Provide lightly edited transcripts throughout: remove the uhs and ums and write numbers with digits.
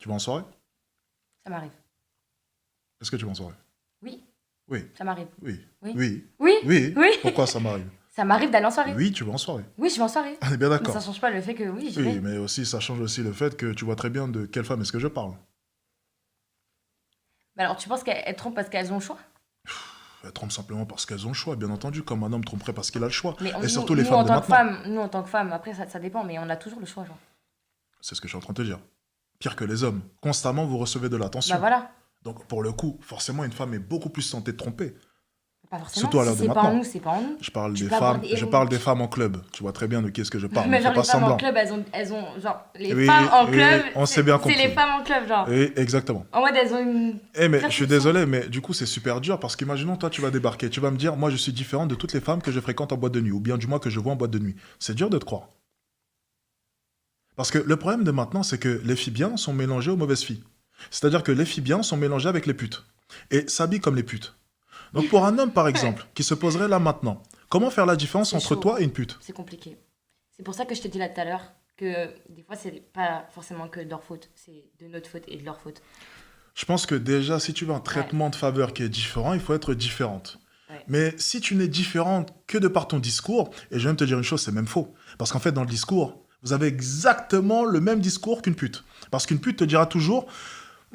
Tu vas en soirée? Ça m'arrive. Est-ce que tu vas en soirée? Oui, Oui, ça m'arrive. oui, Oui. oui, Oui, oui. oui. Pourquoi ça m'arrive? Ça m'arrive d'aller en soirée. Oui, tu vas en soirée. Oui, je vais en soirée. On est bien Mais d'accord. ça change pas le fait que oui, j'y Oui, vais. mais aussi, ça change aussi le fait que tu vois très bien de quelle femme est-ce que je parle. Mais alors, tu penses qu'elles trompent parce qu'elles ont le choix? Elles trompent simplement parce qu'elles ont le choix, bien entendu, comme un homme tromperait parce qu'il a le choix. Mais Et surtout les nous, femmes en de tant que maintenant. femme, nous, en tant que femme, après, ça dépend, mais on a toujours le choix, genre. C'est ce que je suis en train de te dire. Pire que les hommes. Constamment, vous recevez de l'attention. Bah voilà. Donc, pour le coup, forcément, une femme est beaucoup plus tentée de tromper. Pas forcément. Surtout à l'heure Si de c'est pas en maintenant. nous, c'est pas en nous. Je parle Tu des peux avoir femmes, des- je parle des femmes en club. Tu vois très bien de qui est-ce que je parle. Mais Ne genre, fais les pas femmes en semblant. club, elles ont genre, les Oui, femmes en oui, club, on s'est c'est bien c'est compris. les femmes en club, genre. Oui, exactement. En mode, elles ont une... Eh mais Très je suis puissant. désolé, mais du coup c'est super dur parce qu'imaginons toi tu vas débarquer, tu vas me dire moi je suis différent de toutes les femmes que je fréquente en boîte de nuit ou bien du moins que je vois en boîte de nuit. C'est dur de te croire. Parce que le problème de maintenant c'est que les filles bien sont mélangées aux mauvaises filles. C'est-à-dire que les filles bien sont mélangées avec les putes et s'habillent comme les putes. Donc pour un homme par exemple qui se poserait là maintenant, comment faire la différence C'est entre chaud. toi et une pute? C'est compliqué. C'est pour ça que je t'ai dit là tout à l'heure que des fois, c'est pas forcément que de leur faute. C'est de notre faute et de leur faute. Je pense que déjà si tu veux un traitement de faveur qui est différent, il faut être différente. Ouais. Mais si tu n'es différente que de par ton discours, et je viens de te dire une chose, c'est même faux. Parce qu'en fait, dans le discours, vous avez exactement le même discours qu'une pute. Parce qu'une pute te dira toujours,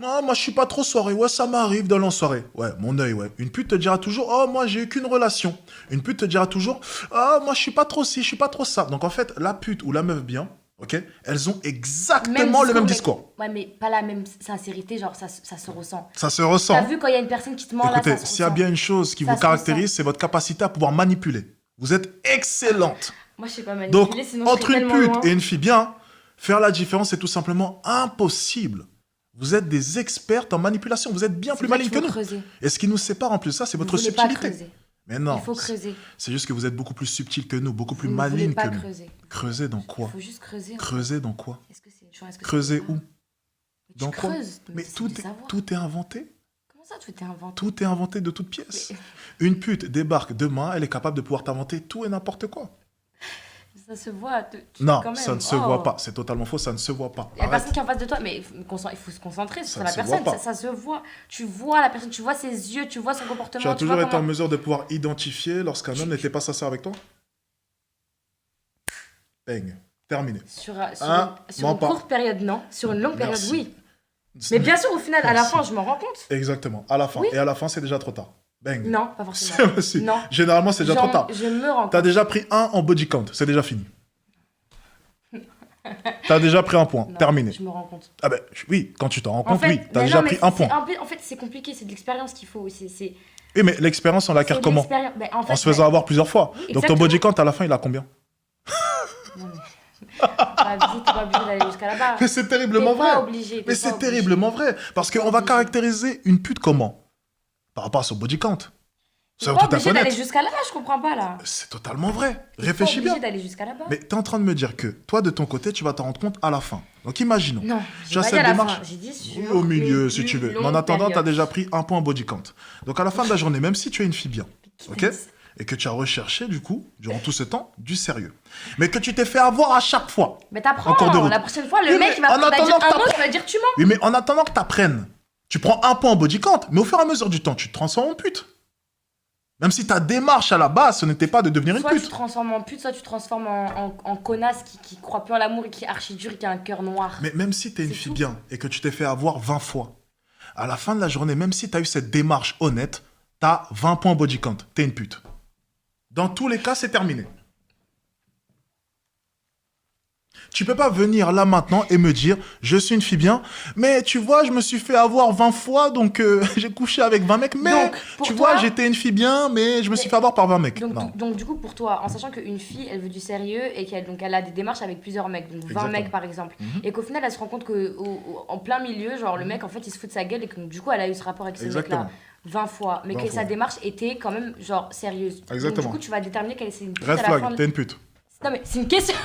ah, moi je suis pas trop soirée, ouais ça m'arrive d'aller en soirée. Ouais, mon œil, ouais. Une pute te dira toujours, oh moi j'ai eu qu'une relation. Une pute te dira toujours, ah moi je suis pas trop ci, je suis pas trop ça. Donc en fait, la pute ou la meuf bien, ok, elles ont exactement le même discours. Ouais, mais pas la même sincérité, genre ça se ressent. Ça se T'as ressent. vu quand il y a une personne qui te ment là, Écoutez, ça se s'il y a ressent. bien une chose qui Ça vous se caractérise, c'est votre capacité à pouvoir manipuler. Vous êtes excellente. Moi, je sais pas Donc, manipuler, sinon je entre serais une tellement pute loin. et une fille bien, faire la différence est tout simplement impossible. Vous êtes des expertes en manipulation. Vous êtes bien C'est plus vrai malignes qu'il que faut nous. creuser. Et ce qui nous sépare en plus de ça, c'est Vous votre voulez pas subtilité. creuser. Mais non, Il faut creuser. c'est juste que vous êtes beaucoup plus subtil que nous, beaucoup plus Vous ne voulez maligne pas que nous. creuser. Creuser dans Il quoi? faut juste creuser. Creuser dans quoi? Est-ce que c'est genre, est-ce que Creuser c'est- où? Mais tu Dans quoi? creuses. Mais c'est tout des est, savoirs. tout est inventé. Comment ça, tout est inventé? Tout est inventé de toutes pièces. Une pute débarque demain, elle est capable de pouvoir t'inventer tout et n'importe quoi. Ça se voit. Non, quand même. ça ne se Oh. voit pas. C'est totalement faux, ça ne se voit pas. Il y a Arrête. personne qui est en face de toi, mais il faut se concentrer Ça sur ne la se personne. voit pas. Ça se voit. Tu vois la personne, tu vois ses yeux, tu vois son comportement. Tu as toujours vois été en comment- mesure de pouvoir identifier lorsqu'un homme n'était pas sincère avec toi? Bang. Terminé. Sur Ah, sur mens une pas. courte période, non. Sur une longue période, Merci. oui. Mais bien sûr, au final, à la Merci. fin, je m'en rends compte. Exactement. À la fin. Oui. Et à la fin, c'est déjà trop tard. Bang. Non, pas forcément. Si. Non. Généralement, c'est déjà trop tard. Je me rends T'as compte. déjà pris un en body count. C'est déjà fini. T'as déjà pris un point. Non, Terminé. Je me rends compte. Ah ben oui, quand tu t'en rends En compte, fait, oui. T'as mais déjà non, mais pris un c'est- point. En fait, c'est compliqué, c'est de l'expérience qu'il faut. C'est Oui, mais l'expérience, on l'acquiert de comment? l'expérience. Ben, en fait, En se faisant avoir plusieurs fois. Oui, Donc ton exactement. body count, à la fin, il a combien? Non, mais- t'es pas obligé d'aller jusqu'à là-bas. Mais c'est terriblement T'es pas vrai. obligé. Mais c'est terriblement vrai. Parce T'es pas qu'on va obligé. caractériser une pute comment? Par rapport à son body count. T'es C'est pas tout à obligé fait d'aller honnête. jusqu'à là-bas, je comprends pas là. C'est totalement vrai. T'es Réfléchis pas bien. obligé d'aller jusqu'à là-bas. Mais tu es en train de me dire que toi, de ton côté, tu vas t'en rendre compte à la fin. Donc imaginons. Non, Tu j'ai as pas dit cette à la démarche. fin. J'ai dit Oui, sur au milieu, une si tu veux. longue Mais en attendant, tu as période. déjà pris un point en body count. Donc à la fin de la journée, même si tu es une fille bien, Qui ok, t'a dit ça? et que tu as recherché, du coup, durant tout ce temps, du sérieux, mais que tu t'es fait avoir à chaque fois. Mais t'apprends. En cours de route. La prochaine fois, le Oui, mec, mais il va en il va dire attendant que un t'apprends- mot, il va dire tu mens. Oui, mais en attendant que tu apprennes, tu prends un point en body count, mais au fur et à mesure du temps, tu te transformes en pute. Même si ta démarche à la base, ce n'était pas de devenir une Soit tu te pute. transformes en pute, soit tu te transformes en connasse qui croit plus en l'amour et qui est archi dur et qui a un cœur noir. Mais même si tu es une C'est fille tout. bien et que tu t'es fait avoir 20 fois, à la fin de la journée, même si tu as eu cette démarche honnête, tu as 20 points body count. Tu es une pute. Dans tous les cas, c'est terminé. Tu peux pas venir là maintenant et me dire je suis une fille bien, mais tu vois, je me suis fait avoir 20 fois, donc j'ai couché avec 20 mecs, mais Donc, pour tu toi- vois, j'étais une fille bien, mais je me suis Mais- fait avoir par 20 mecs. Donc, Non. donc du coup, pour toi, en sachant qu'une fille, elle veut du sérieux et elle a des démarches avec plusieurs mecs, donc 20 Exactement. mecs par exemple, Mhm. et qu'au final, elle se rend compte qu'en plein milieu, genre le mec, en fait, il se fout de sa gueule et que du coup, elle a eu ce rapport avec ce Exactement. mec-là 20 fois, mais 20 que fois. sa démarche était quand même, genre, sérieuse. Exactement. Donc, du coup, tu vas déterminer qu'elle est une pute Red à la fin flag, de- t'es une pute. Non, mais c'est une question.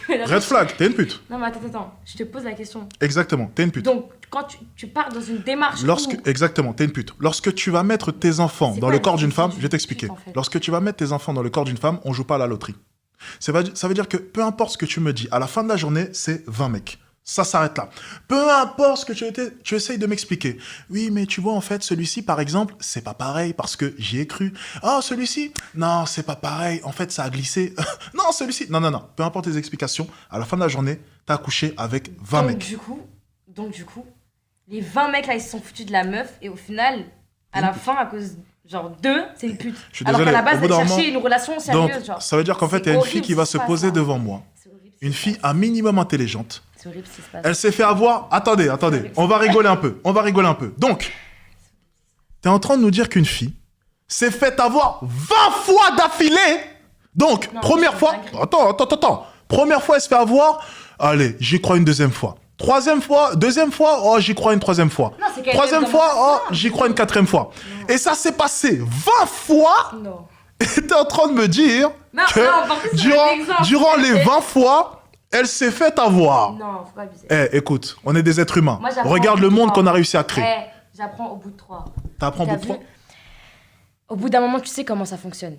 Red flag, t'es une pute. Non, mais attends, je te pose la question. Exactement, t'es une pute. Donc, quand tu pars dans une démarche où... Exactement, t'es une pute. Lorsque tu vas mettre tes enfants C'est dans quoi le la corps d'une définition femme, je vais d'une t'expliquer. pute, en fait Lorsque tu vas mettre tes enfants dans le corps d'une femme, on joue pas à la loterie. Ça veut dire que peu importe ce que tu me dis, à la fin de la journée, c'est 20 mecs. Ça s'arrête là. Peu importe ce que tu essayes de m'expliquer. Oui, mais tu vois, en fait, celui-ci, par exemple, c'est pas pareil parce que j'y ai cru. Oh, celui-ci, non, c'est pas pareil. En fait, ça a glissé. Non, celui-ci. Non, non, non. Peu importe tes explications, à la fin de la journée, t'as couché avec 20 Donc mecs. du coup, les 20 mecs là, ils se sont foutus de la meuf et au final, à la fin, à cause genre d'eux, c'est une pute. Je suis Alors désolé, qu'à la base, au bout elle d'un cherchait moment- une relation Donc, sérieuse, genre. ça veut dire qu'en fait, C'est il y a une horrible fille qui ce va qui se passe, poser là. devant moi. C'est horrible ce Une qui se fille passe. un minimum intelligente. C'est horrible ce qui se passe. Elle s'est fait avoir... Attendez. On va rigoler un peu. Donc, t'es en train de nous dire qu'une fille s'est fait avoir 20 fois d'affilée. Donc, Non, première c'est fois... une dinguerie. Attends. Première fois, elle se fait avoir. Allez, j'y crois une deuxième fois. Deuxième fois, oh, j'y crois une troisième fois. Non, c'est qu'elle Troisième aime fois, vraiment oh, ça. j'y crois une quatrième fois. Et ça s'est passé 20 fois. Non. Et t'es en train de me dire Non, que non, par contre, c'est un exemple. durant les 20 fois, elle s'est fait avoir. Non, faut pas abuser. Écoute, on est des êtres humains. Moi, j'apprends Regarde au le bout de monde 3. qu'on a réussi à créer. J'apprends au bout de 3. T'apprends T'as beaucoup de vu fois. Au bout d'un moment, tu sais comment ça fonctionne.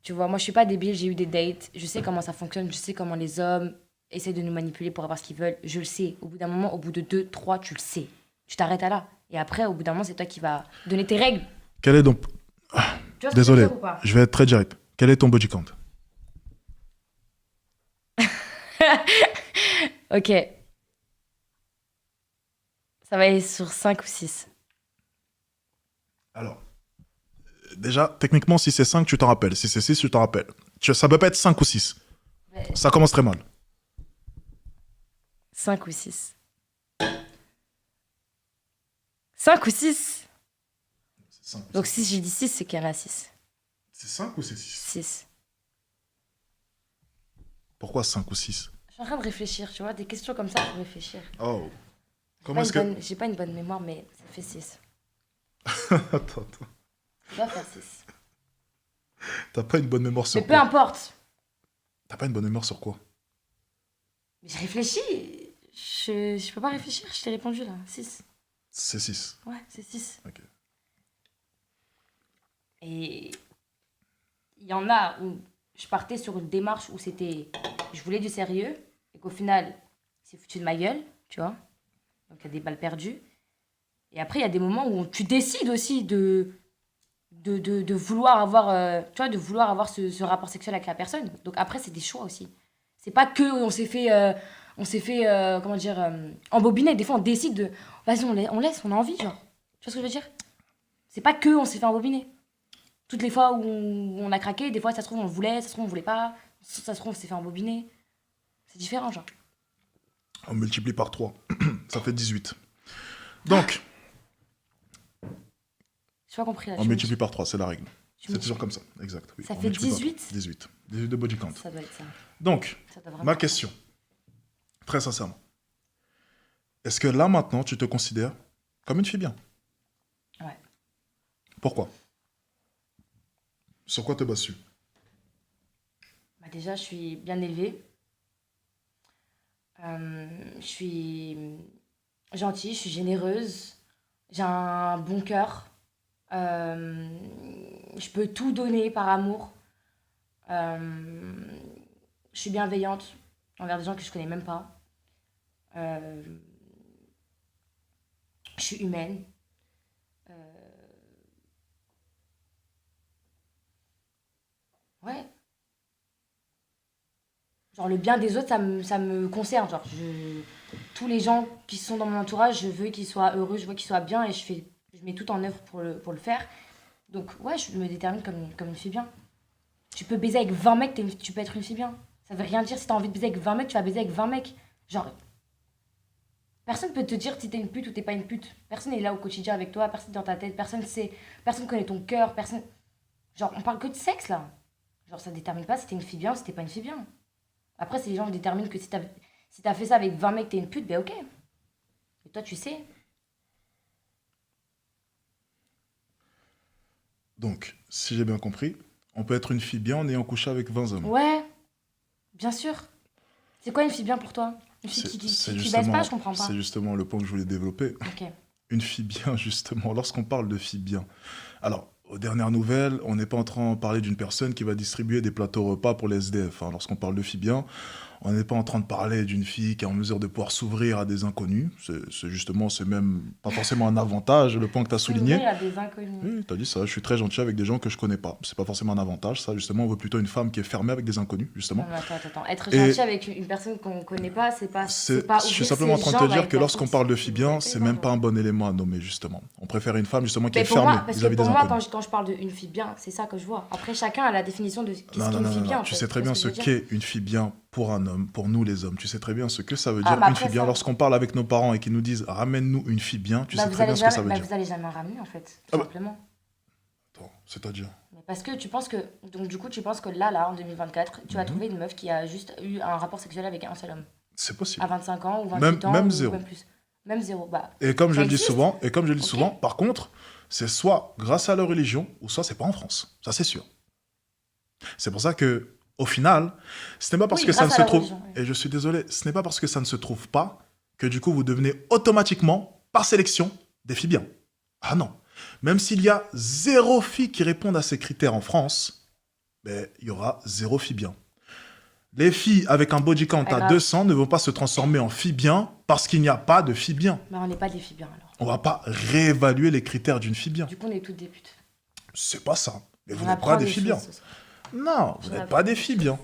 Tu vois, moi, je suis pas débile, j'ai eu des dates. Je sais comment ça fonctionne, je sais comment les hommes essaient de nous manipuler pour avoir ce qu'ils veulent. Je le sais. Au bout d'un moment, au bout de 2, 3, tu le sais. Tu t'arrêtes à là. Et après, au bout d'un moment, c'est toi qui vas donner tes règles. Quel est donc... Tu vois ce que je veux Désolé, dire ou pas? je vais être très direct. Quel est ton body count? Ok. Ça va aller sur 5 ou 6. Alors, déjà, techniquement, si c'est 5, tu t'en rappelles. Si c'est 6, tu t'en rappelles. Ça peut pas être 5 ou 6. Ouais. Ça commence très mal. 5 ou 6. 5 ou 6. Donc si j'ai dit 6, c'est qu'il y en a 6. C'est 5 ou c'est 6? 6. Pourquoi 5 ou 6? Je suis en train de réfléchir, tu vois, des questions comme ça pour réfléchir. Oh. Comment est-ce que... J'ai pas une bonne mémoire, mais ça fait 6. Attends. Ça doit faire 6. T'as pas une bonne mémoire sur Mais peu quoi? importe. T'as pas une bonne mémoire sur quoi? Mais j'ai réfléchi. Je peux pas réfléchir, je t'ai répondu là. 6. C'est 6. Ouais, c'est 6. Ok. Et il y en a où je partais sur une démarche où c'était... Je voulais du sérieux et qu'au final, c'est foutu de ma gueule, tu vois. Donc il y a des balles perdues. Et après, il y a des moments où tu décides aussi de vouloir avoir, tu vois, de vouloir avoir ce rapport sexuel avec la personne. Donc après, c'est des choix aussi. C'est pas que on s'est fait, comment dire, embobiner. Des fois, on décide de, vas-y, on laisse, on a envie, genre. Tu vois ce que je veux dire? C'est pas que on s'est fait embobiner. Toutes les fois où on a craqué, des fois, ça se trouve, on le voulait, ça se trouve, on voulait pas. Ça se trouve, on s'est fait embobiner. C'est différent, genre. On multiplie par 3. Ça fait 18. Donc, J'ai pas compris là. on multiplie par 3, c'est la règle. tu C'est me- toujours comme ça, exact. Oui, Ça on fait multiplie par 18? 3. 18 de body count. Ça doit être ça. Donc, Ça doit vraiment ma être question, très sincèrement, est-ce que là, maintenant, tu te considères comme une fille bien? Ouais. Pourquoi? Sur quoi te bases-tu? Bah déjà, je suis bien élevée. Je suis gentille, je suis généreuse. J'ai un bon cœur. Je peux tout donner par amour. Je suis bienveillante envers des gens que je connais même pas. Je suis humaine. Ouais. Genre le bien des autres, ça me concerne. Genre, tous les gens qui sont dans mon entourage, je veux qu'ils soient heureux, je veux qu'ils soient bien et je mets tout en œuvre pour le faire. Donc ouais, je me détermine comme une fille bien. Tu peux baiser avec 20 mecs, tu peux être une fille bien. Ça veut rien dire, si t'as envie de baiser avec 20 mecs, tu vas baiser avec 20 mecs. Genre, personne peut te dire si t'es une pute ou t'es pas une pute. Personne est là au quotidien avec toi, personne est dans ta tête, personne connaît ton cœur, personne... Genre, on parle que de sexe là. Genre, ça détermine pas si t'es une fille bien ou si t'es pas une fille bien. Après, si les gens déterminent que si t'as fait ça avec 20 mecs, t'es une pute, ben ok. Et toi, tu sais. Donc, si j'ai bien compris, on peut être une fille bien en ayant couché avec 20 hommes. Ouais, bien sûr. C'est quoi une fille bien pour toi? Une fille qui baisse pas, je comprends pas. C'est justement le point que je voulais développer. Ok. Une fille bien, justement, lorsqu'on parle de fille bien. Alors, aux dernières nouvelles, on n'est pas en train de parler d'une personne qui va distribuer des plateaux repas pour les SDF. Hein. Lorsqu'on parle de fille bien, On n'est pas en train de parler d'une fille qui est en mesure de pouvoir s'ouvrir à des inconnus. C'est même pas forcément un avantage, le point que tu as souligné. S'ouvrir à des inconnus. Oui, tu as dit ça, je suis très gentil avec des gens que je connais pas. C'est pas forcément un avantage, ça, justement, on veut plutôt une femme qui est fermée avec des inconnus, justement. Non, mais attends. Être Et gentil avec une personne qu'on connaît pas, c'est pas je suis simplement en train de te dire que lorsqu'on parle de fille bien, c'est même pas un bon. bon élément à nommer, justement. On préfère une femme, justement, qui Mais est pour fermée moi, parce que vis-à-vis des pour moi, inconnus. quand je parle d'une fille bien, c'est ça que je vois. Après, chacun a la définition de qu'est-ce Non, qu'est non, une non, fille non, bien. non. En Tu fait. sais très Tu vois bien ce ce que je veux dire. qu'est une fille bien pour un homme, pour nous les hommes. Tu sais très bien ce que ça veut Ah, dire mais une fille après bien. ça. Lorsqu'on parle avec nos parents et qu'ils nous disent ramène-nous une fille bien, tu Bah, sais vous très allez bien ce que ça jamais, veut bah, dire. vous allez jamais en ramener en fait, Ah tout bah. simplement. Attends, c'est-à-dire. Mais parce que tu penses que, donc du coup, tu penses que là, en 2024, tu vas trouver une meuf qui a juste eu un rapport sexuel avec un seul homme. C'est À possible. 25 ans ou 28 ans Même ou zéro. même plus. Même zéro. Bah, Et comme je ça le dis existe. souvent, Ok. par contre, c'est soit grâce à leur religion, ou soit c'est pas en France. Ça, c'est sûr. C'est pour ça que, au final, ce n'est pas parce Oui, que ça ne grâce à se la trouve, religion. Oui. et je suis désolé, ce n'est pas parce que ça ne se trouve pas que du coup vous devenez automatiquement, par sélection, des filles bien. Ah non. Même s'il y a 0 filles qui répondent à ces critères en France, ben, il y aura 0 filles bien. Les filles avec un body count Pas à grave. 200 ne vont pas se transformer en filles bien parce qu'il n'y a pas de filles bien. Bah, on n'est pas des filles bien alors. On va pas réévaluer les critères d'une fille bien. Du coup, on est toutes des putes. C'est pas ça. Mais vous On n'êtes apprend pas des des filles bien. choses ce soir. Non, vous J'en n'êtes apprends pas des des filles choses. bien.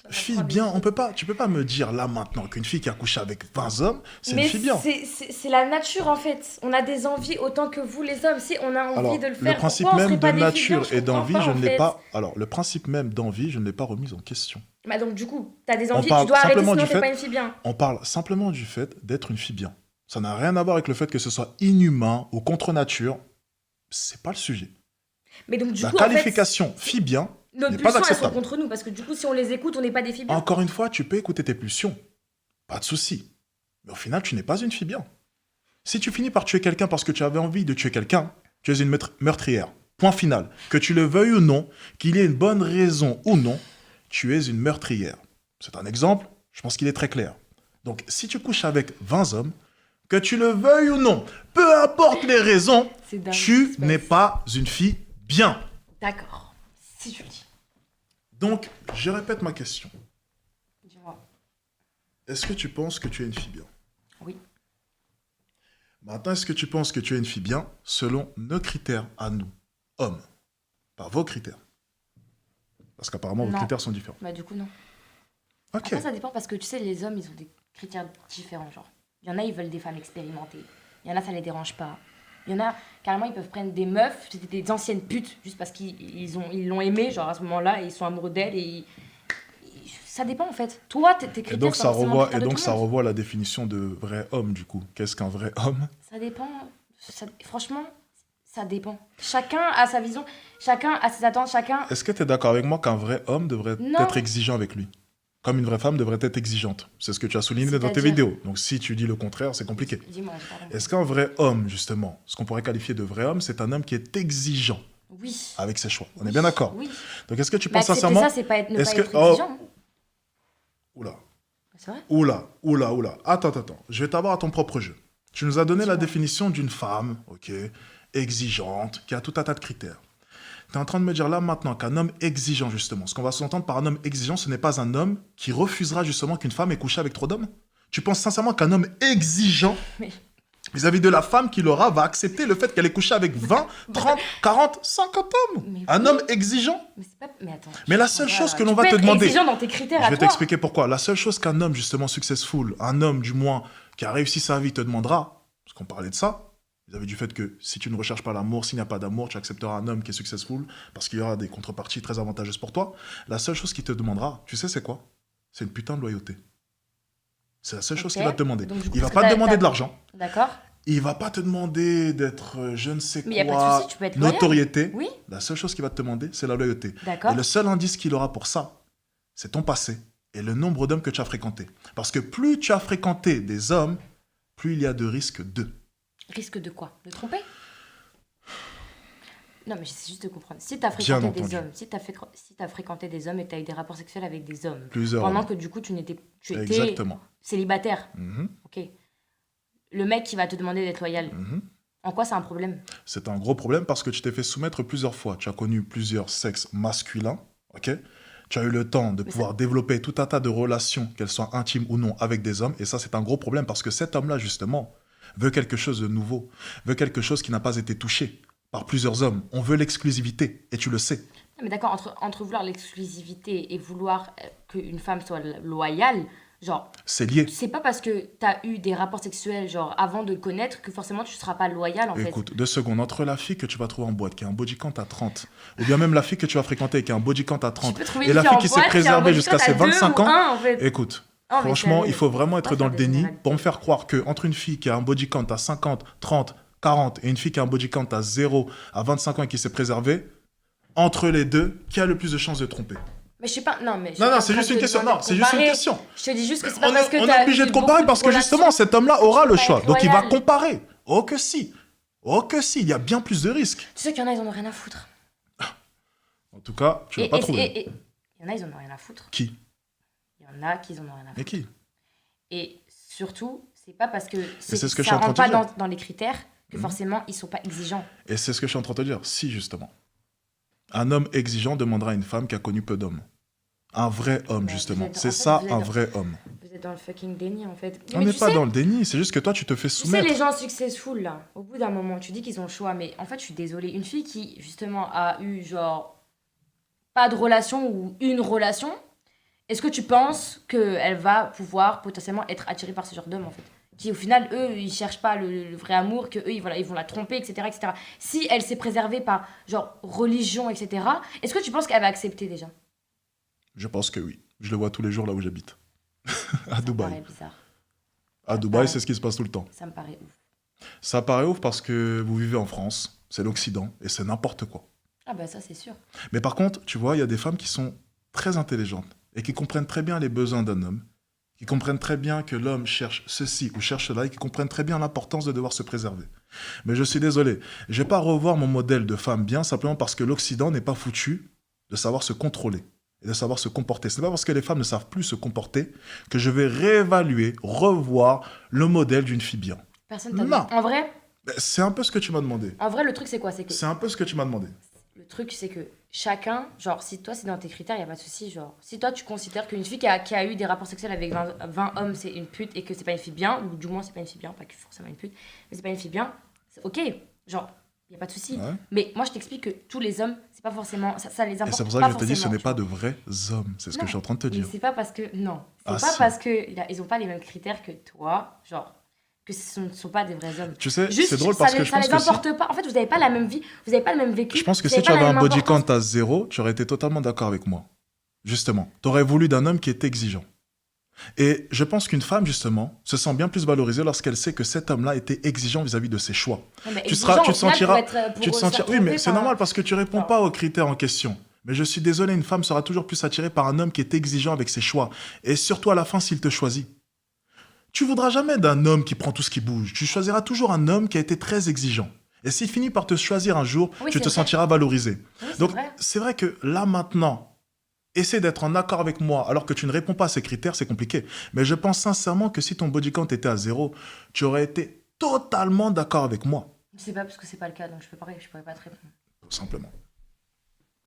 J'en Fille apprends des bien, choses. tu peux pas me dire là maintenant qu'une fille qui a couché avec 20 hommes, c'est une Mais fille bien. c'est la nature en fait. On a des envies autant que vous les hommes. Si on a envie Alors, de le le faire, principe pourquoi on même serait de pas des filles bien? nature et comprends d'envie, pas, je en ne l'ai fait. pas. Alors, le principe même d'envie, je ne l'ai pas remis en question. Bah donc du coup, t'as des On envies, parle tu dois arrêter simplement sinon du t'es fait- pas une fille bien. On parle simplement du fait d'être une fille bien. Ça n'a rien à voir avec le fait que ce soit inhumain ou contre nature. C'est pas le sujet. Mais donc du La coup, en fait, qualification fille bien nos n'est pas pulsions elles sont acceptable. contre nous parce que du coup, si on les écoute, on n'est pas des filles bien. Encore une fois, tu peux écouter tes pulsions. Pas de souci. Mais au final, tu n'es pas une fille bien. Si tu finis par tuer quelqu'un parce que tu avais envie de tuer quelqu'un, tu es une meurtrière. Point final. Que tu le veuilles ou non, qu'il y ait une bonne raison ou non, tu es une meurtrière. C'est un exemple, je pense qu'il est très clair. Donc, si tu couches avec 20 hommes, que tu le veuilles ou non, peu importe les raisons, C'est dingue. tu C'est n'es pas une fille bien. D'accord. Si tu le dis. Donc, je répète ma question. Dis-moi. Est-ce que tu penses que tu es une fille bien? Oui. Maintenant, est-ce que tu penses que tu es une fille bien selon nos critères à nous, hommes? Par vos critères. Parce qu'apparemment, vos Non. critères sont différents. Bah du coup, non. Ok. Après, ça dépend parce que tu sais, les hommes, ils ont des critères différents. Genre, il y en a, ils veulent des femmes expérimentées. Il y en a, ça les dérange pas. Il y en a, carrément, ils peuvent prendre des meufs, c'était des anciennes putes, juste parce ils l'ont aimé, genre à ce moment-là, et ils sont amoureux d'elle. Ça dépend en fait. Toi, tes Et critères donc, sont ça forcément revoit, critères et de donc tout le ça monde. revoit la définition de vrai homme, du coup. Qu'est-ce qu'un vrai homme? Ça dépend. Franchement, ça dépend. Chacun a sa vision, chacun a ses attentes, chacun. Est-ce que tu es d'accord avec moi qu'un vrai homme devrait Non. être exigeant avec lui? Comme une vraie femme devrait être exigeante. C'est ce que tu as souligné dans tes C'est-à-dire vidéos. Donc, si tu dis le contraire, c'est compliqué. Dis-moi, j'ai pas compris. Est-ce qu'un vrai homme, justement, ce qu'on pourrait qualifier de vrai homme, c'est un homme qui est exigeant Oui. avec ses choix? On est Oui, bien d'accord? Oui. Donc, est-ce que tu Mais penses accepter sincèrement... ça, c'est pas être, ne est-ce pas que- être oh. exigeant. Oula. C'est vrai. Oula. Attends. Je vais t'avoir à ton propre jeu. Tu nous as donné la Dis-moi. définition d'une femme, ok, exigeante, qui a tout un tas de critères. Tu es en train de me dire là maintenant qu'un homme exigeant, justement, ce qu'on va s'entendre par un homme exigeant, ce n'est pas un homme qui refusera justement qu'une femme ait couché avec trop d'hommes? Tu penses sincèrement qu'un homme exigeant Mais- vis-à-vis de la femme qu'il aura va accepter le fait qu'elle ait couché avec 20, 30, 40, 50 hommes? Mais Un oui. homme exigeant? Mais c'est pas. Mais attends. Mais je la comprends seule pas, chose là. que l'on Tu va peux te être demander- exigeant dans tes critères Je à vais toi. t'expliquer pourquoi. La seule chose qu'un homme, justement, successful, un homme, du moins, qui a réussi sa vie, te demandera, parce qu'on parlait de ça, vis-à-vis du fait que si tu ne recherches pas l'amour, s'il n'y a pas d'amour, tu accepteras un homme qui est successful, parce qu'il y aura des contreparties très avantageuses pour toi. La seule chose qu'il te demandera, tu sais c'est quoi? C'est une putain de loyauté. C'est la seule chose Ok. qu'il va te demander. Donc, du coup, Il va parce pas que te t'as- demander t'as- de l'argent. D'accord. Il va pas te demander d'être je ne sais Mais y a pas de quoi, souci, tu peux être loyal. notoriété. Oui. La seule chose qu'il va te demander, c'est la loyauté. D'accord. Et le seul indice qu'il aura pour ça, c'est ton passé et le nombre d'hommes que tu as fréquentés. Parce que plus tu as fréquenté des hommes, plus il y a de risques d'eux. Risque de quoi? De tromper? Non, mais j'essaie juste de comprendre. Si t'as Bien fréquenté des entendu. hommes, si t'as fréquenté des hommes et t'as eu des rapports sexuels avec des hommes, Plusieurs pendant hommes. que du coup tu étais Exactement. célibataire, Mhm, ok. Le mec qui va te demander d'être loyal, mhm. en quoi c'est un problème? C'est un gros problème parce que tu t'es fait soumettre plusieurs fois. Tu as connu plusieurs sexes masculins, ok? Tu as eu le temps de pouvoir développer tout un tas de relations, qu'elles soient intimes ou non, avec des hommes. Et ça, c'est un gros problème parce que cet homme-là, justement, veut quelque chose de nouveau, veut quelque chose qui n'a pas été touché par plusieurs hommes. On veut l'exclusivité et tu le sais. Non, mais d'accord, entre vouloir l'exclusivité et vouloir qu'une femme soit loyale, genre, C'est lié. c'est pas parce que t'as eu des rapports sexuels, genre, avant de le connaître, que forcément tu seras pas loyal, en fait. Écoute, 2 secondes, entre la fille que tu vas trouver en boîte qui a un body count à 30, ou bien même la fille que tu vas fréquenter qui a un body count à Tu 30, peux trouver et une la fille fille en qui s'est boîte qui a un préservée body jusqu'à count ses à 2 25 ou ans, 1, en fait. écoute, Oh, mais franchement, sérieux, il faut vraiment faut être pas dans faire le des déni généralités. pour me faire croire qu'entre une fille qui a un body count à 50, 30, 40 et une fille qui a un body count à 0, à 25 ans et qui s'est préservée, entre les deux, qui a le plus de chances de tromper? Mais je sais pas, non, mais je suis Non, pas non, en c'est train juste de une te question. demander Non, de c'est juste une comparer. question. Je te dis juste que c'est On pas parce que est t'as obligé eu de comparer beaucoup parce que justement, relations cet homme-là aura que le tu vas choix. être Donc il va loyal. comparer. Oh que si. Oh que si, il y a bien plus de risques. Tu sais qu'il y en a, ils en ont rien à foutre. En tout cas, tu vas pas trouver. Il y en a, ils en ont rien à foutre. Qui? Il y en a qui en ont rien à Mais foutre. qui? Et surtout, c'est pas parce que c'est ce que je suis ça en train rentre de te pas dire. dans les critères que Mhm. forcément ils sont pas exigeants. Et c'est ce que je suis en train de te dire. Si, justement. Un homme exigeant demandera à une femme qui a connu peu d'hommes. Un vrai homme, Mais justement. vous êtes- en C'est fait, ça, vous êtes un dans- vrai homme. Vous êtes dans le fucking déni en fait. On Mais n'est tu pas sais, dans le déni, c'est juste que toi, tu te fais tu sais, soumettre. les gens successful là, au bout d'un moment, tu dis qu'ils ont le choix, mais en fait, je suis désolée. Une fille qui justement a eu genre pas de relation ou une relation, est-ce que tu penses qu'elle va pouvoir potentiellement être attirée par ce genre d'homme en fait? Qui au final, eux, ils cherchent pas le vrai amour, que eux, ils vont la tromper, etc., etc. Si elle s'est préservée par genre religion, etc., est-ce que tu penses qu'elle va accepter déjà? Je pense que oui. Je le vois tous les jours là où j'habite. À Ça me Dubaï. paraît bizarre. À ça Dubaï, paraît- c'est ce qui se passe tout le temps. Ça me paraît ouf. Ça paraît ouf parce que vous vivez en France, c'est l'Occident, et c'est n'importe quoi. Ah bah ça, c'est sûr. Mais par contre, tu vois, il y a des femmes qui sont très intelligentes et qui comprennent très bien les besoins d'un homme, qui comprennent très bien que l'homme cherche ceci ou cherche cela et qui comprennent très bien l'importance de devoir se préserver. Mais je suis désolé, je vais pas revoir mon modèle de femme bien simplement parce que l'Occident n'est pas foutu de savoir se contrôler et de savoir se comporter. Ce n'est pas parce que les femmes ne savent plus se comporter que je vais réévaluer, revoir le modèle d'une fille bien. Personne t'a Non. En vrai, C'est un peu ce que tu m'as demandé. le truc, c'est quoi? C'est que C'est un peu ce que tu m'as demandé. le truc, c'est que chacun, genre, si toi, c'est dans tes critères, il n'y a pas de souci. Genre, si toi, tu considères qu'une fille qui a eu des rapports sexuels avec 20 hommes, c'est une pute et que c'est pas une fille bien, ou du moins, c'est pas une fille bien, pas que forcément une pute, mais c'est pas une fille bien, c'est ok. Genre, il n'y a pas de souci. Ouais. Mais moi, je t'explique que tous les hommes, c'est pas forcément. Ça les Et importe c'est pour ça pas que je te dis, ce forcément, n'est tu pas vois. de vrais hommes. C'est ce que Non, je suis en train de te Mais dire. c'est pas parce que. Non. C'est Ah, pas si. parce qu'ils ont pas les mêmes critères que toi, genre, que ce ne sont pas des vrais hommes. Tu sais, Juste, c'est drôle ça parce les, que je ça pense les que si, importe pas. En fait, vous n'avez pas la même vie, vous n'avez pas le même vécu. je pense que vous si avez tu pas la avais un même body importance. count à 0, tu aurais été totalement d'accord avec moi. Justement. Tu aurais voulu d'un homme qui est exigeant. Et je pense qu'une femme, justement, se sent bien plus valorisée lorsqu'elle sait que cet homme-là était exigeant vis-à-vis de ses choix. Non, mais Tu exigeant, seras- tu au te final, sentiras- pour être- pour Tu te se faire sentiras... Oui, tromper mais c'est par- normal parce que tu réponds Non. pas aux critères en question. Mais je suis désolé, une femme sera toujours plus attirée par un homme qui est exigeant avec ses choix. Et surtout à la fin, s'il te choisit. Tu voudras jamais d'un homme qui prend tout ce qui bouge. Tu choisiras toujours un homme qui a été très exigeant. Et s'il finit par te choisir un jour, Oui, tu c'est te vrai. sentiras valorisé. Oui, c'est Donc, vrai. c'est vrai que là, maintenant, essaie d'être en accord avec moi alors que tu ne réponds pas à ces critères, c'est compliqué. Mais je pense sincèrement que si ton body count était à 0, tu aurais été totalement d'accord avec moi, C'est pas parce que c'est pas le cas, donc je pourrais pas te répondre. tout simplement.